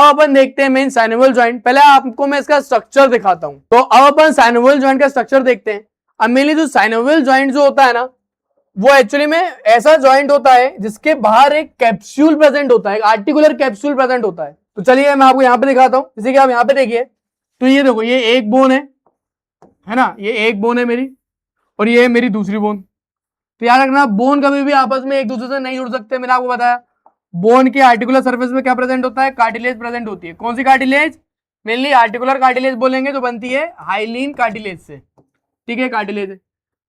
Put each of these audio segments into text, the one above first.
अब अपन देखते हैं मेन साइनोवियल जॉइंट। पहले आपको मैं इसका स्ट्रक्चर दिखाता हूं। तो अब अपन साइनोवियल जॉइंट का स्ट्रक्चर देखते हैं। अब मेनली जो साइनोवियल जॉइंट जो होता है ना, वो एक्चुअली में ऐसा जॉइंट होता है जिसके बाहर एक कैप्सूल प्रेजेंट होता है, आर्टिकुलर कैप्सूल प्रेजेंट होता है। तो चलिए मैं आपको यहां पे दिखाता हूं। जैसे कि आप यहां पे देखिए, तो ये देखो, ये एक बोन है ना, ये एक बोन है मेरी, और ये है मेरी दूसरी बोन। तो याद रखना, बोन कभी भी आपस में एक दूसरे से नहीं जुड़ सकते। मैंने आपको बताया बोन की आर्टिकुलर सरफेस में क्या प्रेजेंट होता है, कार्टिलेज प्रेजेंट होती है। कौन सी कार्टिलेज? मेनली आर्टिकुलर कार्टिलेज बोलेंगे, जो बनती है हाइलिन कार्टिलेज से, ठीक है, कार्टिलेज।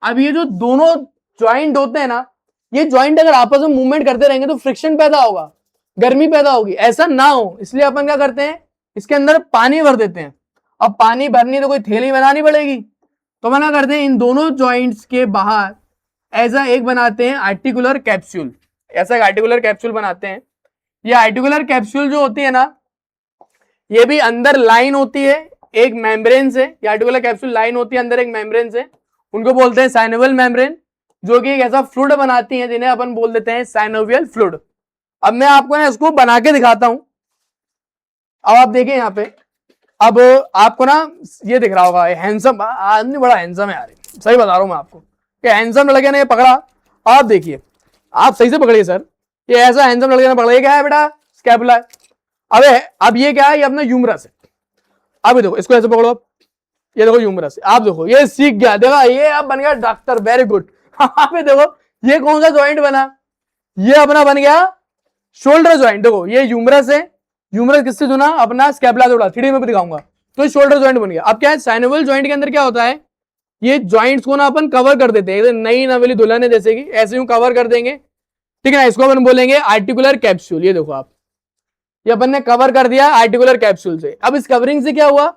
अब ये जो दोनों ज्वाइंट होते हैं ना, ये ज्वाइंट अगर आपस में मूवमेंट करते रहेंगे तो फ्रिक्शन पैदा होगा, गर्मी पैदा होगी। ऐसा ना हो इसलिए अपन क्या करते हैं, इसके अंदर पानी भर देते हैं। अब पानी भरनी तो कोई थैली बनानी पड़ेगी, तो अपन क्या करते हैं, इन दोनों ज्वाइंट्स के बाहर ऐसा एक बनाते हैं आर्टिकुलर कैप्सूल। ऐसा एक आर्टिकुलर कैप्सूल बनाते हैं। ये आर्टिकुलर कैप्सूल जो होती है ना, ये भी अंदर लाइन होती है एक मेम्ब्रेन से। ये आर्टिकुलर कैप्सूल लाइन होती है अंदर एक मेम्ब्रेन से, उनको बोलते हैं साइनोवियल मेम्ब्रेन, जो कि एक ऐसा फ्लूइड बनाती है जिन्हें अपन बोल देते हैं साइनोवियल फ्लूइड। अब मैं आपको ना इसको बना के दिखाता हूं। अब आप देखिए यहाँ पे, अब आपको ना ये दिख रहा होगा, हैंडसम आदमी, बड़ा हैंडसम है यार, सही बता रहा हूं मैं आपको, कि हैंडसम लड़के ने पकड़ा। आप देखिए, आप सही से पकड़िए सर, ये ऐसा हैंडसम लड़के ने पकड़ा। ये क्या है बेटा? स्कैपुला है। अबे अब ये क्या है? ये अपना ह्यूमरस है। अब देखो, इसको ऐसे पकड़ो, ये देखो ह्यूमरस। आप देखो, ये सीख गया, देखा, ये अब बन गया डॉक्टर, वेरी गुड। आप देखो, ये कौन सा ज्वाइंट बना? ये अपना बन गया शोल्डर ज्वाइंट। देखो, ये ह्यूमरस है, ह्यूमरस किससे जुड़ा? अपना स्कैपुला जोड़ा। 3D में भी दिखाऊंगा। तो शोल्डर ज्वाइंट बन गया। अब क्या है, साइनोवियल ज्वाइंट के अंदर क्या होता है, ये ज्वाइंट्स को ना अपन कवर कर देते हैं, नई नवेली दुल्हन है जैसे कि, ऐसे यूं कवर कर देंगे, ठीक है ना। इसको अपन बोलेंगे आर्टिकुलर कैप्सूल। ये देखो आप, ये अपन ने कवर कर दिया आर्टिकुलर कैप्सूल से। अब इस कवरिंग से क्या हुआ,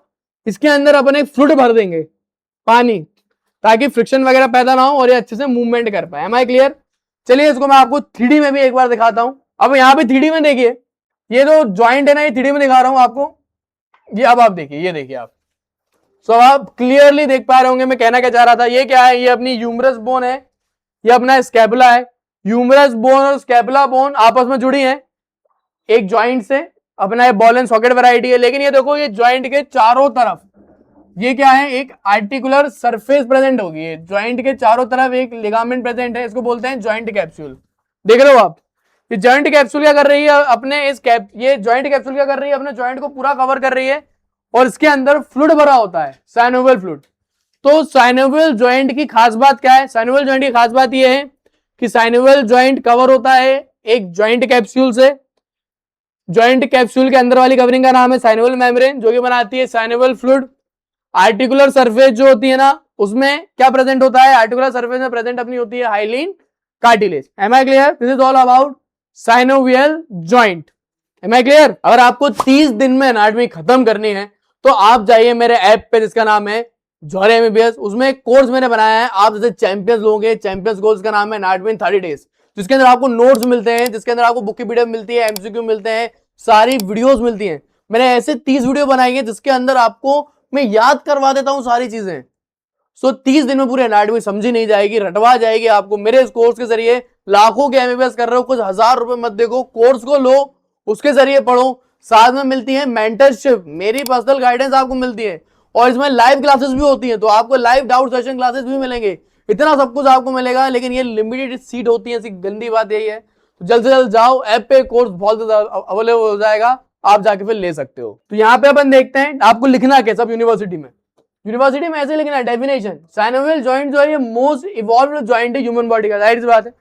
इसके अंदर अपन एक फ्लूइड भर देंगे, पानी, ताकि फ्रिक्शन वगैरह पैदा ना हो और ये अच्छे से मूवमेंट कर पाए। Am I clear? चलिए इसको मैं आपको 3D में भी एक बार दिखाता हूं। अब यहाँ पे 3D में देखिए, ये जो ज्वाइंट है ना, ये 3D में दिखा रहा हूं आपको। ये अब आप देखिए, ये देखिए आप, सो आप क्लियरली देख पा रहे होंगे मैं कहना क्या चाह रहा था। ये क्या है? ये अपनी ह्यूमरस बोन है, ये अपना स्कैपुला है। ह्यूमरस बोन और स्कैपुला बोन आपस में जुड़ी हैं एक ज्वाइंट से। अपना ये बॉल एंड सॉकेट वैरायटी है। लेकिन ये देखो, ये ज्वाइंट के चारों तरफ ये क्या है, एक आर्टिकुलर सरफेस प्रेजेंट होगी। ये ज्वाइंट के चारों तरफ एक लिगामेंट प्रेजेंट है, इसको बोलते हैं ज्वाइंट कैप्सूल। देख रहे हो आप, ये ज्वाइंट कैप्सूल क्या कर रही है अपने ये ज्वाइंट कैप्सूल क्या कर रही है, अपने ज्वाइंट को पूरा कवर कर रही है, और इसके अंदर फ्लूइड भरा होता है, साइनोवियल फ्लूइड। तो साइनोवियल ज्वाइंट की खास बात क्या है? साइनोवियल ज्वाइंट की खास बात यह है कि साइनोवियल ज्वाइंट कवर होता है एक ज्वाइंट कैप्सूल से। ज्वाइंट कैप्सूल के अंदर वाली कवरिंग का नाम है साइनोवियल मेम्ब्रेन, जो कि बनाती है साइनोवियल फ्लूइड। आर्टिकुलर सरफेस जो होती है ना, उसमें क्या प्रेजेंट होता है? आर्टिकुलर सरफेस में प्रेजेंट अपनी होती है hyaline cartilage. Am I clear? This is all about synovial joint. Am I clear? अगर आपको 30 दिन में एनाटॉमी खत्म करनी है तो आप जाइए मेरे ऐप पे, जिसका नाम है जौहर एमबीबीएस। उसमें एक कोर्स मैंने बनाया है, आप जैसे चैंपियंस लोगे। चैंपियंस कोर्स का नाम है एनाटॉमी इन 30 डेज, जिसके अंदर आपको नोट्स मिलते हैं, जिसके अंदर आपको बुक की पीडीएफ मिलती है, एमसीक्यू मिलते हैं, सारी वीडियोस मिलती हैं। मैंने ऐसे 30 वीडियो बनाई है जिसके अंदर आपको मैं याद करवा देता हूं सारी चीजें। सो 30 दिन में पूरी एनाटॉमी समझी नहीं जाएगी, रटवा जाएगी आपको। मेरे इस कोर्स के जरिए लाखों के एमबीबीएस कर रहे हो, कुछ हजार रुपए मत देखो, कोर्स को लो, उसके जरिए पढ़ो। साथ में मिलती है मेंटरशिप, मेरी पर्सनल गाइडेंस आपको मिलती है, और इसमें लाइव क्लासेस भी होती हैं, तो आपको लाइव डाउट सेशन क्लासेस भी मिलेंगे। इतना सब कुछ आपको मिलेगा, लेकिन ये लिमिटेड सीट होती है, गंदी बात यही है। तो जल्द से जल्द जाओ, ऐप पे कोर्स बहुत अवेलेबल हो जाएगा, आप जाके फिर ले सकते हो। तो यहाँ पे अपन देखते हैं आपको लिखना कैसा यूनिवर्सिटी में। यूनिवर्सिटी में ऐसे लिखना है डेफिनेशन, साइनोवियल जॉइंट जो है ये मोस्ट इवॉल्व्ड जॉइंट है ह्यूमन बॉडी का। जाहिर सी बात है,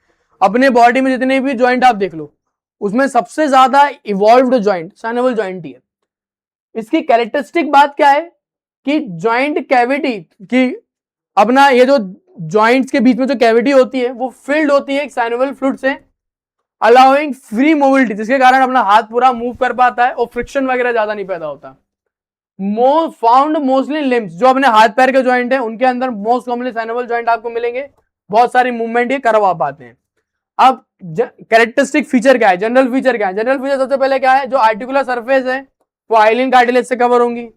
अपने बॉडी में जितने भी जॉइंट आप देख लो, उसमें सबसे ज्यादा इवॉल्व्ड जॉइंट साइनोवियल जॉइंट ही है। इसकी कैरेक्टरिस्टिक बात क्या है कि जॉइंट कैविटी की, अपना ये जो जॉइंट्स के बीच में जो कैविटी होती है वो फिल्ड होती है साइनोवियल फ्लूइड से, अलाउइंग फ्री मोबिलिटी, जिसके कारण अपना हाथ पूरा मूव कर पाता है और फ्रिक्शन वगैरह ज्यादा नहीं पैदा होता। फाउंड मोस्टली लिम्स, जो अपने हाथ पैर के जॉइंट है उनके अंदर मोस्ट कॉमनली साइनोवियल जॉइंट आपको मिलेंगे। बहुत सारी मूवमेंट ये करवा पाते हैं। अब कैरेक्टरिस्टिक फीचर क्या है, जनरल फीचर क्या है? जनरल फीचर सबसे पहले क्या है, जो आर्टिकुलर सरफेस है वो हाइलिन कार्टिलेज से कवर होंगी।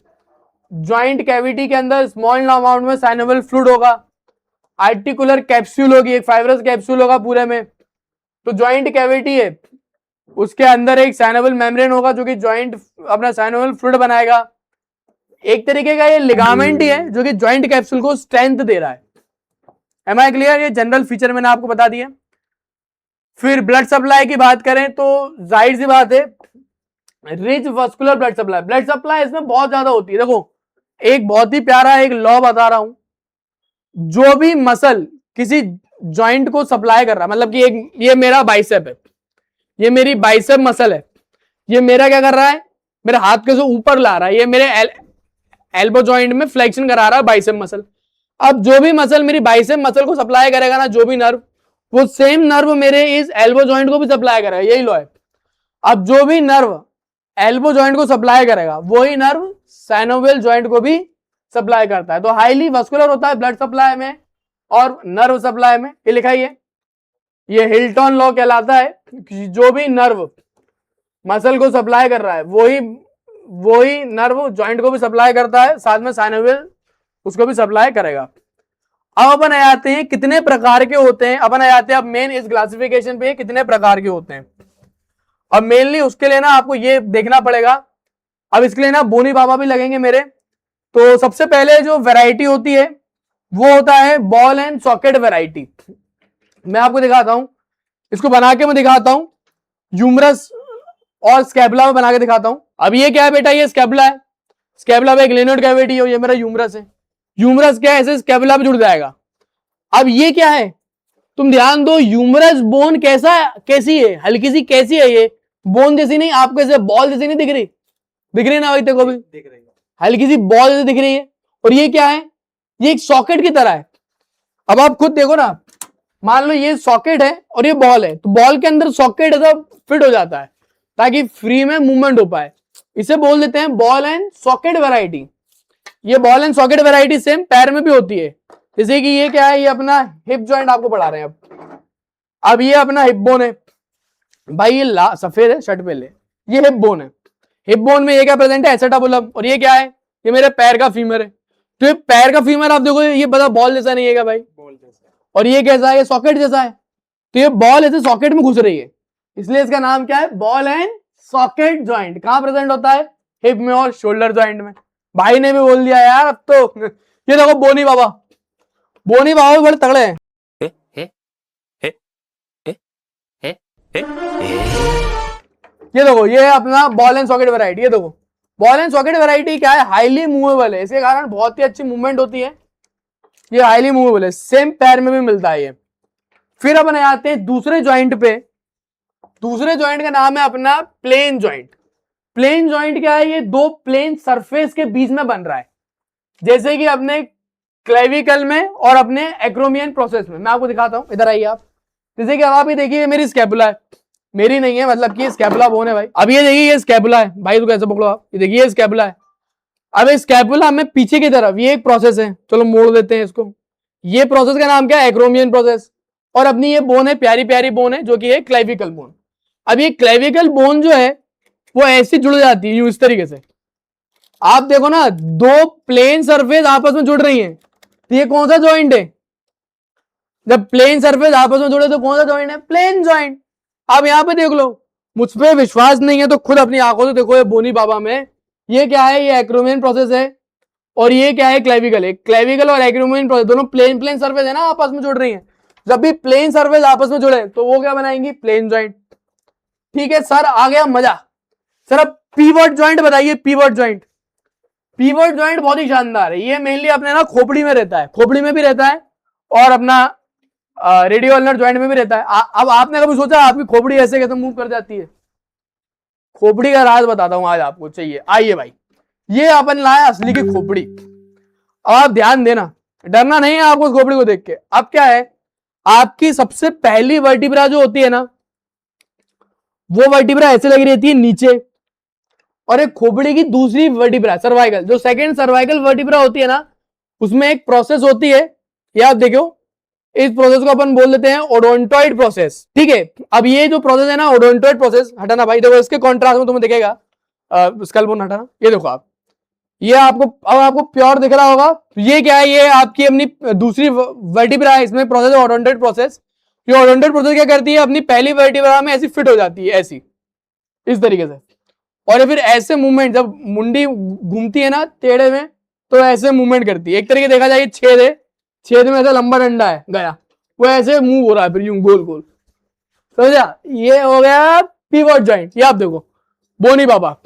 ज्वाइंट कैविटी के अंदर स्मॉल अमाउंट में साइनोवियल फ्लूइड होगा। आर्टिकुलर कैप्सूल होगी, एक फाइब्रस कैप्सूल होगा पूरे में। तो ज्वाइंट कैविटी है उसके अंदर एक साइनोवियल मेम्ब्रेन होगा जो कि जॉइंट अपना साइनोवियल फ्लूइड बनाएगा। एक तरीके का ये लिगामेंट ही है जो कि जॉइंट कैप्सूल को स्ट्रेंथ दे रहा है। Am I clear? ये जनरल फीचर मैंने आपको बता दिया। फिर ब्लड सप्लाई की बात करें तो जाहिर सी बात है, rich vascular blood supply, blood supply इसमें बहुत ज्यादा होती है। देखो एक बहुत ही प्यारा एक लॉ बता रहा हूं, जो भी मसल किसी जॉइंट को सप्लाई कर रहा है, मतलब कि एक ये मेरा बाइसेप है, ये मेरी बाइसेप मसल है, ये मेरा क्या कर रहा है, मेरे हाथ के से ऊपर ला रहा है, ये मेरे एल्बो जॉइंट में फ्लेक्शन करा रहा है बाइसेप मसल। अब जो भी मसल मेरी बाइसेप मसल को सप्लाई करेगा ना, जो भी नर्व, वो सेम नर्व मेरे इस एल्बो जॉइंट को भी सप्लाई करेगा, यही लॉ है। अब जो भी नर्व एल्बो जॉइंट को सप्लाई करेगा वही नर्व साइनोवियल जॉइंट को भी सप्लाई करता है। तो हाईली वस्कुलर होता है ब्लड सप्लाई में और नर्व सप्लाई में। ये लिखा ही है, ये हिल्टन लॉ कहलाता है। जो भी नर्व मसल को सप्लाई कर रहा है वही नर्व जॉइंट को भी सप्लाई करता है, साथ में साइनोवियल उसको भी सप्लाई करेगा। अब अपन आ जाते हैं कितने प्रकार के होते हैं, अपन आ जाते हैं अब मेन इस क्लासिफिकेशन पे कितने प्रकार के होते हैं। अब मेनली उसके लिए ना आपको ये देखना पड़ेगा, अब इसके लिए ना बोनी बाबा भी लगेंगे मेरे। तो सबसे पहले जो वैरायटी होती है वो होता है बॉल एंड सॉकेट वैरायटी। मैं आपको दिखाता हूं, इसको बना के मैं दिखाता हूं, यूमरस और स्कैपुला में बना के दिखाता हूं। अब ये क्या है बेटा, ये स्कैपुला है, स्कैपुला में एक लिनोइड कैविटी है, ये मेरा यूमरस है, यूमरस क्या है ऐसे स्कैपुला पे जुड़ जाएगा। अब ये क्या है, तुम ध्यान दो, यूमरस बोन कैसी है, हल्की सी कैसी है, ये बोन जैसी नहीं, आपको ऐसे बॉल जैसी नहीं दिख रही ना भाई, देखो भी दिख रही है, हल्की सी बॉल जैसी दिख रही है। और ये क्या है, ये एक सॉकेट की तरह है। अब आप खुद देखो ना, मान लो ये सॉकेट है और ये बॉल है, तो बॉल के अंदर सॉकेट ऐसा फिट हो जाता है ताकि फ्री में मूवमेंट हो पाए। इसे बोल देते हैं बॉल एंड सॉकेट वैरायटी। ये ball and socket variety same पैर में भी होती है, जैसे कि ये क्या है, ये अपना हिप जॉइंट आपको पढ़ा रहे हैं। अब ये अपना हिप बोन है भाई, ये सफेद है शर्ट पे ले, ये हिप बोन है। हिप बोन में ये क्या प्रेजेंट है, एसेटाबुलम। और ये क्या है, ये मेरे पैर का फीमर है। तो ये पैर का फीमर आप देखो, ये पता बॉल जैसा नहीं है भाई, बॉल जैसा। और ये कैसा है, ये सॉकेट जैसा है। तो ये बॉल ऐसे सॉकेट में घुस रही है, इसलिए इसका नाम क्या है, बॉल एंड सॉकेट जॉइंट। कहां प्रेजेंट होता है, हिप में और शोल्डर जॉइंट में। भाई ने भी बोल दिया यार अब तो। ये देखो बोनी बाबा भी बड़े तगड़े हैं। ये देखो, ये अपना बॉल एंड सॉकेट वैरायटी। ये देखो बॉल एंड सॉकेट वैरायटी क्या है, हाईली मूवेबल है, इसके कारण बहुत ही अच्छी मूवमेंट होती है। ये हाईली मूवेबल है, सेम पैर में भी मिलता है ये। फिर अपन आते हैं दूसरे जॉइंट पे। दूसरे जॉइंट का नाम है अपना प्लेन जॉइंट। प्लेन जॉइंट क्या है, ये दो प्लेन सरफेस के बीच में बन रहा है, जैसे कि अपने क्लेविकल में और अपने एक्रोमियन प्रोसेस में। मैं आपको दिखाता हूं, इधर आइए आप। जैसे कि अब आप ये देखिए, मेरी स्कैपुला है, मेरी नहीं है, मतलब कि स्कैपुला बोन है भाई। अब ये देखिए, ये स्कैपुला है भाई, तो कैसे पकड़ो आप, ये देखिए ये स्कैपुला है। अब इस स्कैपुला में पीछे की तरफ ये एक प्रोसेस है, चलो मोड़ देते हैं इसको। ये प्रोसेस का नाम क्या है, एक्रोमियन प्रोसेस। और अपनी ये बोन है, प्यारी प्यारी बोन है, जो कि है क्लेविकल बोन। अब ये क्लेविकल बोन जो है वो ऐसी जुड़ जाती है यूं इस तरीके से। आप देखो ना, दो प्लेन सरफेस आपस में जुड़ रही हैं, तो ये कौन सा जॉइंट है, जब प्लेन सरफेस आपस में जुड़े तो कौन सा जॉइंट है, प्लेन जॉइंट। अब यहां पे देख लो, मुझ पे विश्वास नहीं है तो खुद अपनी आंखों से देखो, ये बोनी बाबा में ये क्या है, ये एक्रोमियन प्रोसेस है, और ये क्या है, क्लेविकल है। क्लेविकल और एक्रोमियन प्रोसेस दोनों प्लेन सरफेस है ना, आपस में जुड़ रही है। जब भी प्लेन सरफेस आपस में जुड़े तो वो क्या बनाएंगी, प्लेन जॉइंट। ठीक है सर, आ गया मजा। सर अब पीवट जॉइंट बताइए, पीवट जॉइंट। पीवट जॉइंट बहुत ही शानदार है, ये मेनली अपने ना खोपड़ी में रहता है, खोपड़ी में भी रहता है और अपना रेडियो अल्नर जॉइंट में भी रहता है। अब आपने कभी सोचा आपकी खोपड़ी ऐसे कैसे मूव कर जाती है, खोपड़ी का राज बताता हूं आज आपको, चाहिए आइए भाई। ये अपन लाया असली की खोपड़ी। अब आप ध्यान देना, डरना नहीं है आपको उस खोपड़ी को देख के। अब क्या है, आपकी सबसे पहली वर्टिब्रा जो होती है ना, वो वर्टिब्रा ऐसे लगी रहती है नीचे, और एक खोपड़ी की दूसरी वर्टिब्रा सर्वाइकल, जो सेकंड सर्वाइकल वर्टिब्रा होती है ना, उसमें एक प्रोसेस होती है, ये आप देखो, इस प्रोसेस को अपन बोल देते हैं ओडोंटॉइड प्रोसेस। ठीक है, अब ये जो प्रोसेस है ना, ओडोंटॉइड प्रोसेस, हटाना भाई, देखो इसके कॉन्ट्रास्ट में तुम्हें दिखेगा, स्कल बोन हटाना, ये देखो आप, ये आपको अब आपको प्योर दिख रहा होगा। ये क्या है, ये आपकी अपनी दूसरी वर्टिब्रा है, इसमें प्रोसेस है ओडोंटॉइड प्रोसेस। ये ओडोंटॉइड प्रोसेस क्या करती है, अपनी पहली वर्टिब्रा में ऐसी फिट हो जाती है, ऐसी इस तरीके से। और फिर ऐसे मूवमेंट, जब मुंडी घूमती है ना टेढ़े में, तो ऐसे मूवमेंट करती है। एक तरीके देखा जाए छेद है, छेद में ऐसा लंबा डंडा है गया, वो ऐसे मूव हो रहा है फिर यूं गोल गोल, समझा? ये हो गया पिवट जॉइंट। ये आप देखो बोनी बाबा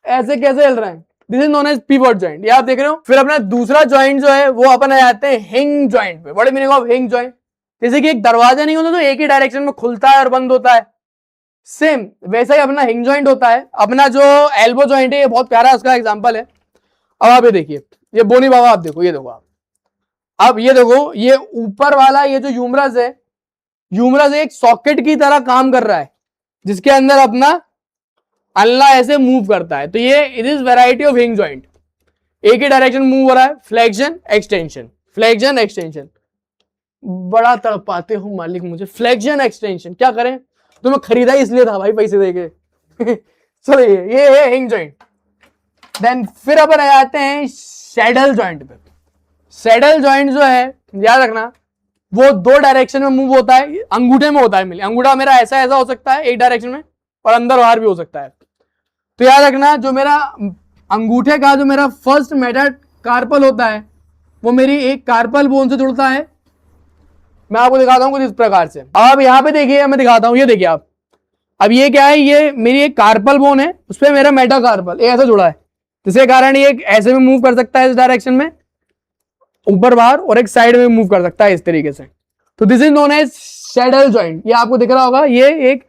ऐसे कैसे हिल रहे हैं, this is known as pivot joint. ये आप देख रहे हो। फिर अपना दूसरा जॉइंट जो है वो अपन आ जाते हैं हिंज जॉइंट पे। What is meaning of hinge joint? जैसे कि एक दरवाजा नहीं होता तो एक ही डायरेक्शन में खुलता है और बंद होता है, सेम वैसा ही अपना हिंज जॉइंट होता है। अपना जो एल्बो जॉइंट है ये बहुत प्यारा उसका एग्जांपल है। अब आप ये देखिए, ये बोनी बाबा आप देखो, ये देखो आप, अब ये देखो, ये ऊपर वाला ये जो ह्यूमरस है, ह्यूमरस एक सॉकेट की तरह काम कर रहा है जिसके अंदर अपना अल्लाह ऐसे मूव करता है। तो ये it is variety of hinge joint, एक ही डायरेक्शन मूव हो रहा है, फ्लेक्शन एक्सटेंशन, फ्लेक्शन एक्सटेंशन। बड़ा तड़पाते हो मालिक मुझे, फ्लेक्शन एक्सटेंशन क्या करें, तो मैं खरीदा ही इसलिए था भाई पैसे देके। चलो ये है हिंज जॉइंट। देन फिर अपन आ जाते हैं सैडल जॉइंट पे। सैडल जॉइंट जो है याद रखना वो दो डायरेक्शन में मूव होता है, अंगूठे में होता है। मिले अंगूठा मेरा ऐसा ऐसा हो सकता है एक डायरेक्शन में, और अंदर बाहर भी हो सकता है। तो याद रखना जो मेरा अंगूठे का जो मेरा फर्स्ट मेटाकार्पल होता है वो मेरी एक कार्पल बोन से जुड़ता है। मैं आपको दिखाता हूं कुछ इस प्रकार से। अब यहाँ पे देखिए, मैं दिखाता हूं, ये देखिए आप, अब ये क्या है, ये मेरी एक कार्पल बोन है, उस पर मेरा मेटाकार्पल ऐसा जुड़ा है, जिसके कारण ये ऐसे में मूव कर सकता है इस डायरेक्शन में ऊपर बाहर, और एक साइड में मूव कर सकता है इस तरीके से। तो this is known as saddle joint. ये आपको दिख रहा होगा, ये एक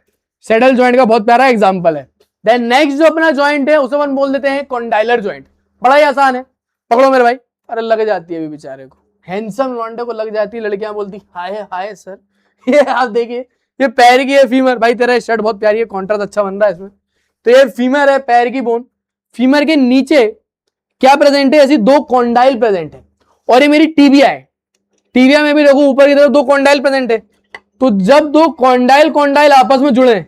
सैडल जॉइंट का बहुत प्यारा एग्जांपल है। देन नेक्स्ट जो अपना जॉइंट है उसे अपन बोल देते हैं कॉन्डाइलर जॉइंट। बड़ा ही आसान है, पकड़ो मेरे भाई। अरे लग जाती है अभी बेचारे को, हैंडसम लौंडे को लग जाती है, लड़कियां बोलती हाय हाय सर। ये आप देखिए, ये पैर की है फीमर। भाई तेरा शर्ट बहुत प्यारी है, कॉन्ट्रास्ट अच्छा बन रहा है इसमें। तो ये फीमर है, पैर की बोन। फीमर के नीचे क्या प्रेजेंट है, ऐसी दो कॉन्डाइल प्रेजेंट है। और ये मेरी टीबिया है, टीबिया में भी देखो ऊपर की तरफ दो कॉन्डाइल प्रेजेंट है। तो जब दो कॉन्डाइल आपस में जुड़े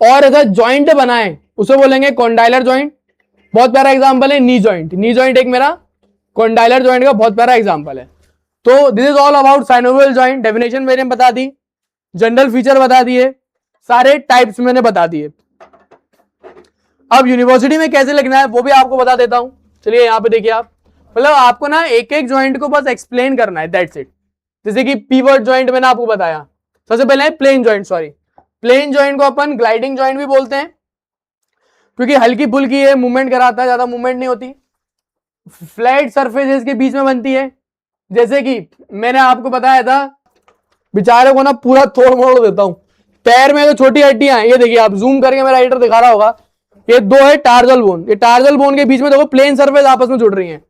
और ऐसा जॉइंट बनाए उसे बोलेंगे कॉन्डाइलर जॉइंट। बहुत प्यारा एग्जांपल है नी जॉइंट। नी जॉइंट एक मेरा कॉन्डाइलर जॉइंट का बहुत प्यारा एग्जांपल है। तो this is all about synovial joint. Definition मैंने बता दी, जनरल फीचर बता दिए, सारे टाइप्स मैंने बता दिए। अब यूनिवर्सिटी में कैसे लिखना है वो भी आपको बता देता हूं। चलिए यहाँ पे देखिए आप, मतलब आपको ना एक एक जॉइंट को बस एक्सप्लेन करना है, दैट्स इट। जैसे कि पीवट जॉइंट मैंने आपको बताया। सबसे पहले है plane joint, sorry plane joint को अपन ग्लाइडिंग जॉइंट भी बोलते हैं, क्योंकि हल्की फुल्की है, मूवमेंट कराता है, ज्यादा मूवमेंट नहीं होती। फ्लैट सरफेसेस के बीच में बनती है, जैसे कि मैंने आपको बताया था, बेचारे को ना पूरा तोड़ मोड़ देता हूं। पैर में तो छोटी हड्डियां हैं, ये देखिए आप, जूम करके मेरा एडिटर दिखा रहा होगा, ये दो है टार्जल बोन। ये टार्जल बोन के बीच में देखो प्लेन सरफेस आपस में जुड़ रही हैं,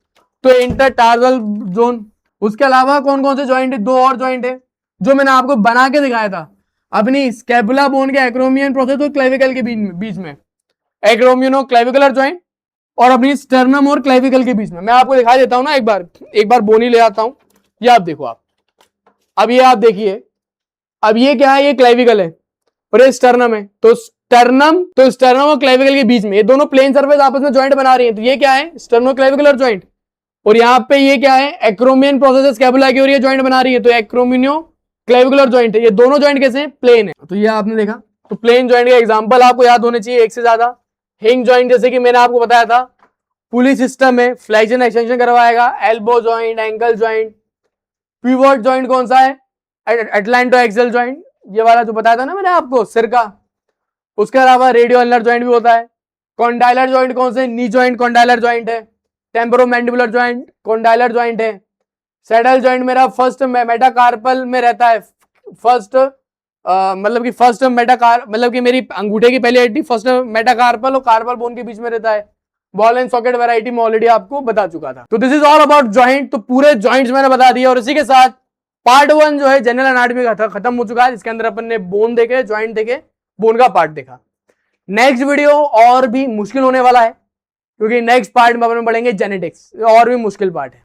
तो इंटर टार्जल जोन। उसके अलावा कौन कौन से जॉइंट है, दो और जॉइंट है जो मैंने आपको बना के दिखाया था, अपनी स्कैपुला बोन के एक्रोमियन प्रोसेस और क्लेविकल के बीच में, एक्रोमियनो क्लेविकुलर जॉइंट, और अपनी स्टर्नम और क्लेविकल के बीच में। मैं आपको दिखा देता हूं ना, एक बार बोनी ले आता हूं। ये आप देखो आप, अब ये आप देखिए, अब ये क्या है, ये क्लेविकल है और ये स्टर्नम है। तो स्टर्नम और क्लेविकल के बीच में ये दोनों प्लेन सरफेस आपस में जॉइंट बना रही है, तो ये क्या है, स्टर्नो क्लेविकुलर जॉइंट। और यहाँ पे ये क्या है, एक्रोमियन प्रोसेस स्कैपुला की, और ये जॉइंट बना रही है, तो एक्रोमिनो क्लेविकुलर जॉइंट है। ये दोनों जॉइंट कैसे हैं, प्लेन है। तो ये आपने देखा, तो प्लेन जॉइंट का एग्जांपल आपको याद होने चाहिए एक से ज्यादा। हिंज जॉइंट जैसे कि मैंने आपको बताया था, पुली सिस्टम में फ्लेक्शन एक्सटेंशन करवाएगा। Elbow joint, ankle joint. Pivot joint कौन सा है, एटलांटो एक्सल जॉइंट, ये वाला जो बताया था ना मैंने आपको, सिर का। उसके अलावा रेडियो अल्नर जॉइंट भी होता है। कॉन्डाइलर जॉइंट कौन से, नी जॉइंट कॉन्डाइलर जॉइंट है। टेम्पोरोमैंडिबुलर जॉइंट कॉन्डाइलर जॉइंट है। सैडल जॉइंट मेरा फर्स्ट मेटाकार्पल में रहता है, फर्स्ट मतलब कि फर्स्ट मतलब कि मेरी अंगूठे की पहली हड्डी फर्स्ट मेटाकार्पल और कार्पल बोन के बीच में रहता है। बॉल एंड सॉकेट वैरायटी में ऑलरेडी आपको बता चुका था। तो this is all about joint. तो पूरे जॉइंट्स मैंने बता दिया, और इसी के साथ पार्ट 1 जो है जनरल एनाटॉमी का खत्म हो चुका है, जिसके अंदर अपन ने बोन देखे, जॉइंट देखे, बोन का पार्ट देखा। नेक्स्ट वीडियो और भी मुश्किल होने वाला है, क्योंकि नेक्स्ट पार्ट में अपन पढ़ेंगे जेनेटिक्स, और भी मुश्किल पार्ट है।